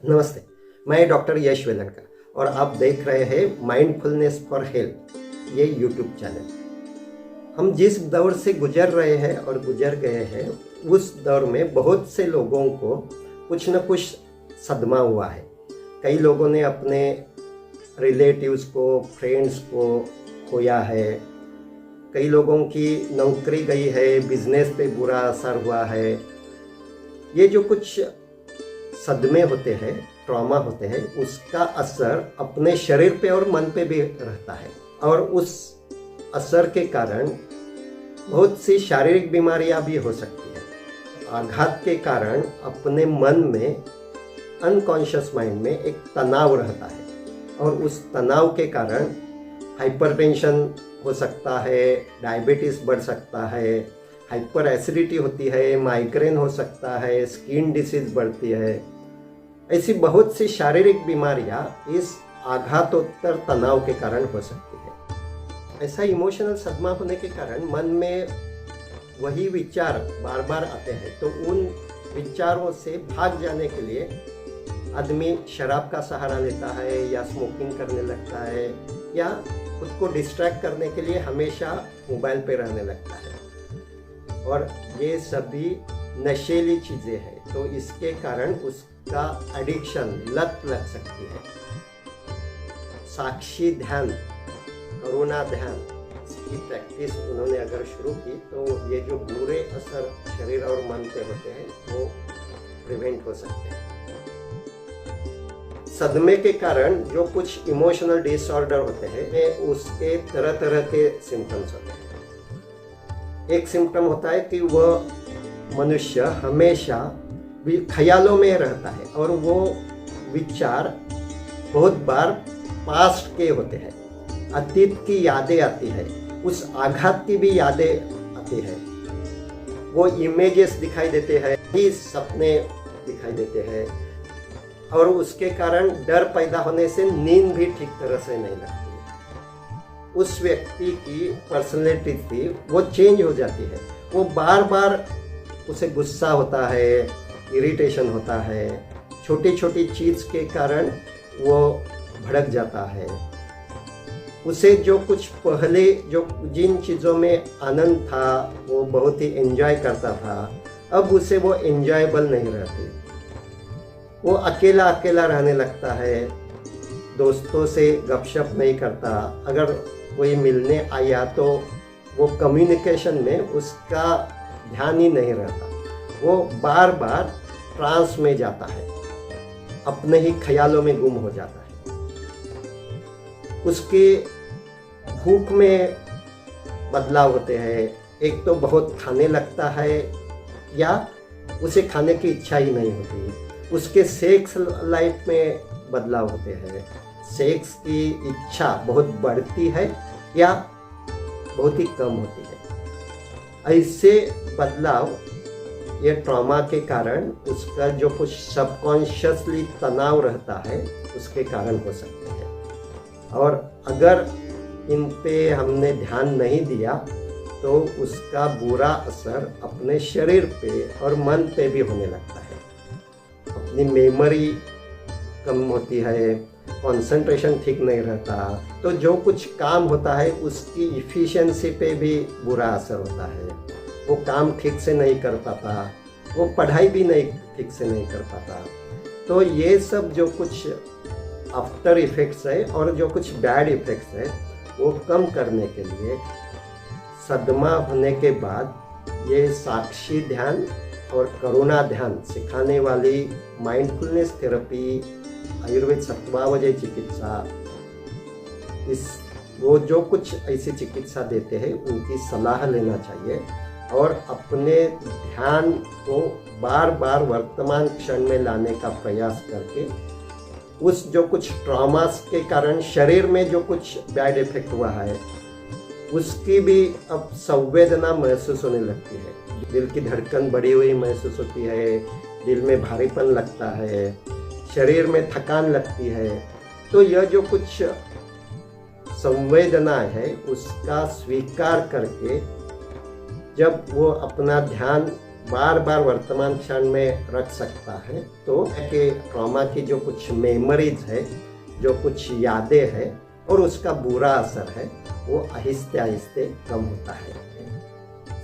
नमस्ते, मैं डॉक्टर यश वेलनकर और आप देख रहे हैं माइंडफुलनेस फॉर हेल्थ, ये यूट्यूब चैनल। हम जिस दौर से गुजर रहे हैं और गुजर गए हैं, उस दौर में बहुत से लोगों को कुछ न कुछ सदमा हुआ है। कई लोगों ने अपने रिलेटिव्स को, फ्रेंड्स को खोया है। कई लोगों की नौकरी गई है, बिजनेस पे बुरा असर हुआ है। ये जो कुछ सदमे होते हैं, ट्रॉमा होते हैं, उसका असर अपने शरीर पे और मन पे भी रहता है और उस असर के कारण बहुत सी शारीरिक बीमारियां भी हो सकती है। आघात के कारण अपने मन में, अनकॉन्शियस माइंड में एक तनाव रहता है और उस तनाव के कारण हाइपरटेंशन हो सकता है, डायबिटीज बढ़ सकता है, हाइपर एसिडिटी होती है, माइग्रेन हो सकता है, स्किन डिसीज बढ़ती है। ऐसी बहुत सी शारीरिक बीमारियां इस आघातोत्तर तनाव के कारण हो सकती है। ऐसा इमोशनल सदमा होने के कारण मन में वही विचार बार बार आते हैं, तो उन विचारों से भाग जाने के लिए आदमी शराब का सहारा लेता है या स्मोकिंग करने लगता है या खुद को डिस्ट्रैक्ट करने के लिए हमेशा मोबाइल पे रहने लगता है। और ये सभी नशीली चीज़ें हैं, तो इसके कारण उसका एडिक्शन, लत लग सकती है। साक्षी ध्यान, करुणा ध्यान, इसकी प्रैक्टिस उन्होंने अगर शुरू की तो ये जो बुरे असर शरीर और मन पे होते हैं वो प्रिवेंट हो सकते हैं। सदमे के कारण जो कुछ इमोशनल डिसऑर्डर होते हैं, उसके तरह तरह के सिम्टम्स होते हैं। एक सिम्टम होता है कि वह मनुष्य हमेशा भी ख्यालों में रहता है और वो विचार बहुत बार पास्ट के होते हैं, अतीत की यादें आती है, उस आघात की भी यादें आती है। वो इमेजेस दिखाई देते हैं, ही सपने दिखाई देते हैं और उसके कारण डर पैदा होने से नींद भी ठीक तरह से नहीं लगती। उस व्यक्ति की पर्सनैलिटी थी वो चेंज हो जाती है। वो बार बार उसे गुस्सा होता है, इरिटेशन होता है, छोटी छोटी चीज़ के कारण वो भड़क जाता है। उसे जो कुछ पहले जो जिन चीज़ों में आनंद था, वो बहुत ही एंजॉय करता था, अब उसे वो एंजॉयबल नहीं रहती। वो अकेला अकेला रहने लगता है, दोस्तों से गपशप नहीं करता। अगर कोई मिलने आया तो वो कम्युनिकेशन में उसका ध्यान ही नहीं रहता। वो बार बार ट्रांस में जाता है, अपने ही ख्यालों में गुम हो जाता है। उसके भूख में बदलाव होते हैं। एक तो बहुत खाने लगता है या उसे खाने की इच्छा ही नहीं होती। उसके सेक्स लाइफ में बदलाव होते हैं। सेक्स की इच्छा बहुत बढ़ती है या बहुत ही कम होती है। ऐसे बदलाव ये ट्रॉमा के कारण, उसका जो कुछ सबकॉन्शियसली तनाव रहता है उसके कारण हो सकते हैं। और अगर इन पे हमने ध्यान नहीं दिया तो उसका बुरा असर अपने शरीर पे और मन पे भी होने लगता है। अपनी मेमोरी कम होती है, कंसंट्रेशन ठीक नहीं रहता, तो जो कुछ काम होता है उसकी इफ़िशियंसी पे भी बुरा असर होता है। वो काम ठीक से नहीं कर पाता, वो पढ़ाई भी नहीं ठीक से नहीं कर पाता। तो ये सब जो कुछ आफ्टर इफ़ेक्ट्स है और जो कुछ बैड इफ़ेक्ट्स है वो कम करने के लिए सदमा होने के बाद ये साक्षी ध्यान और करुणा ध्यान सिखाने वाली माइंडफुलनेस थेरेपी, आयुर्वेद सत्वावजय चिकित्सा, वो जो कुछ ऐसी चिकित्सा देते हैं उनकी सलाह लेना चाहिए और अपने ध्यान को बार बार वर्तमान क्षण में लाने का प्रयास करके उस जो कुछ ट्रॉमास के कारण शरीर में जो कुछ बैड इफेक्ट हुआ है उसकी भी अब संवेदना महसूस होने लगती है। दिल की धड़कन बढ़ी हुई महसूस होती है, दिल में भारीपन लगता है, शरीर में थकान लगती है। तो यह जो कुछ संवेदना है उसका स्वीकार करके जब वो अपना ध्यान बार बार वर्तमान क्षण में रख सकता है, तो कि ट्रॉमा की जो कुछ मेमोरीज है, जो कुछ यादें हैं और उसका बुरा असर है, वो आहिस्ते आहिस्ते कम होता है।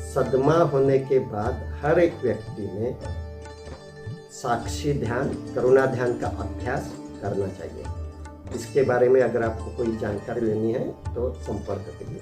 सदमा होने के बाद हर एक व्यक्ति ने साक्षी ध्यान, करुणा ध्यान का अभ्यास करना चाहिए। इसके बारे में अगर आपको कोई जानकारी लेनी है तो संपर्क करिए।